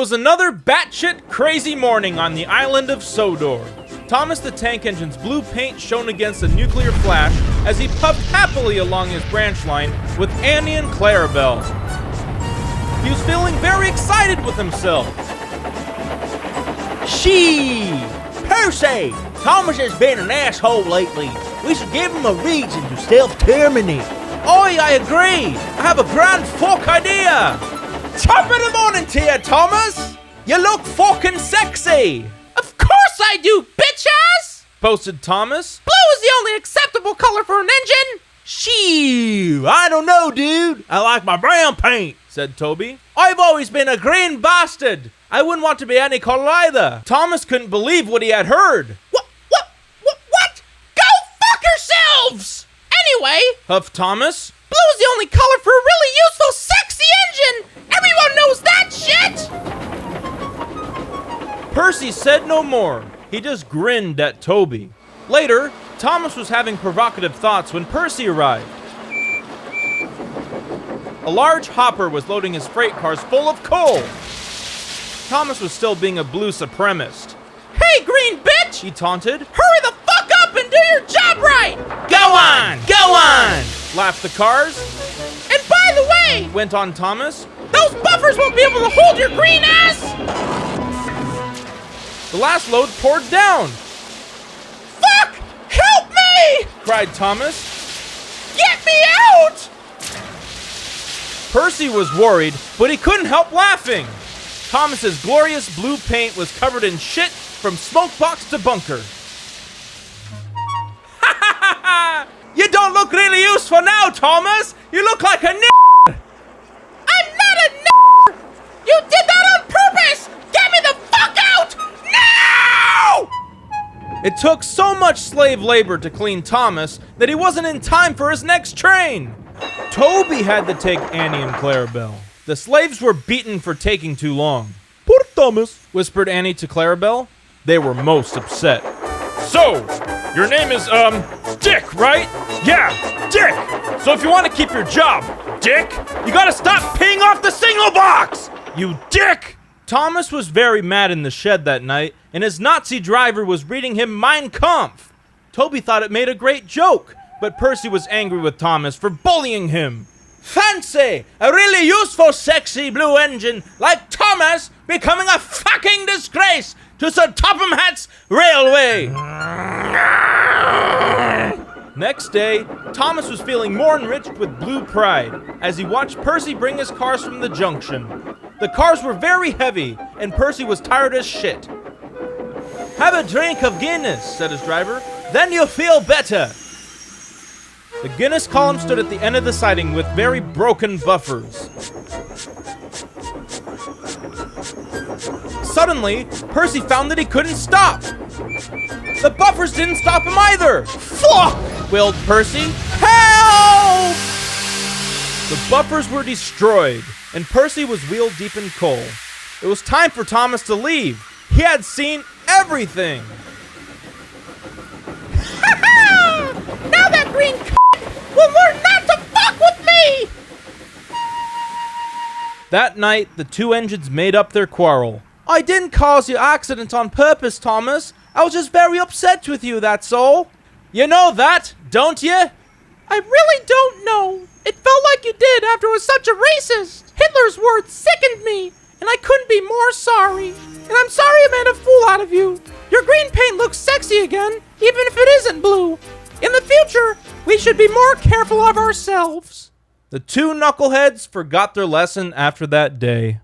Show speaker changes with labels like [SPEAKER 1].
[SPEAKER 1] was another batshit crazy morning on the island of Sodor. Thomas the Tank Engine's blue paint shone against a nuclear flash as he puffed happily along his branch line with Annie and Clarabelle. He was feeling very excited with himself.
[SPEAKER 2] Percy! Thomas has been an asshole lately. We should give him a reason to self-terminate.
[SPEAKER 1] Oi, I agree! I have a grand fuck idea! Top of the morning to you, Thomas! You look fucking sexy!
[SPEAKER 3] Of course I do, bitch-ass!
[SPEAKER 1] Posted Thomas.
[SPEAKER 3] Blue is the only acceptable color for an engine!
[SPEAKER 2] Shoo! I don't know, dude. I like my brown paint,
[SPEAKER 1] said Toby. I've always been a green bastard! I wouldn't want to be any color either. Thomas couldn't believe what he had heard.
[SPEAKER 3] What? Go fuck yourselves! Anyway,
[SPEAKER 1] huffed Thomas,
[SPEAKER 3] blue is the only color for a really useful, sexy engine! Everyone knows that shit!
[SPEAKER 1] Percy said no more. He just grinned at Toby. Later, Thomas was having provocative thoughts when Percy arrived. A large hopper was loading his freight cars full of coal. Thomas was still being a blue supremacist.
[SPEAKER 3] Hey, green bitch!
[SPEAKER 1] He taunted.
[SPEAKER 3] Hurry the fuck up and do your job right!
[SPEAKER 2] Go on!
[SPEAKER 1] Laughed the cars.
[SPEAKER 3] And by the way,
[SPEAKER 1] went on Thomas,
[SPEAKER 3] those buffers won't be able to hold your green ass!
[SPEAKER 1] The last load poured down.
[SPEAKER 3] Fuck! Help me!
[SPEAKER 1] Cried Thomas.
[SPEAKER 3] Get me out!
[SPEAKER 1] Percy was worried, but he couldn't help laughing. Thomas's glorious blue paint was covered in shit from smokebox to bunker. Ha ha ha ha! You don't look really useful now, Thomas! You look like a n***!
[SPEAKER 3] I'm not a n***! You did that on purpose! Get me the fuck out! Now!
[SPEAKER 1] It took so much slave labor to clean Thomas that he wasn't in time for his next train. Toby had to take Annie and Clarabelle. The slaves were beaten for taking too long. Poor Thomas, whispered Annie to Clarabelle. They were most upset. So, your name is, Dick, right? Yeah, Dick! So if you want to keep your job, Dick, you gotta stop peeing off the signal box! You dick! Thomas was very mad in the shed that night, and his Nazi driver was reading him Mein Kampf. Toby thought it made a great joke, but Percy was angry with Thomas for bullying him. Fancy a really useful, sexy blue engine like Thomas becoming a fucking disgrace to Sir Topham Hatt's railway. Next day, Thomas was feeling more enriched with blue pride as he watched Percy bring his cars from the junction. The cars were very heavy, and Percy was tired as shit. Have a drink of Guinness, said his driver. Then you'll feel better. The Guinness column stood at the end of the siding with very broken buffers. Suddenly, Percy found that he couldn't stop. The buffers didn't stop him either. Fuck! Wailed Percy. Help! The buffers were destroyed, and Percy was wheel deep in coal. It was time for Thomas to leave. He had seen everything.
[SPEAKER 3] Now that green will learn not to fuck with me!
[SPEAKER 1] That night, the two engines made up their quarrel. I didn't cause your accident on purpose, Thomas. I was just very upset with you, that's all. You know that, don't you?
[SPEAKER 3] I really don't know. It felt like you did after I was such a racist. Hitler's words sickened me, and I couldn't be more sorry. And I'm sorry I made a fool out of you. Your green paint looks sexy again, even if it isn't blue. In the future, we should be more careful of ourselves.
[SPEAKER 1] The two knuckleheads forgot their lesson after that day.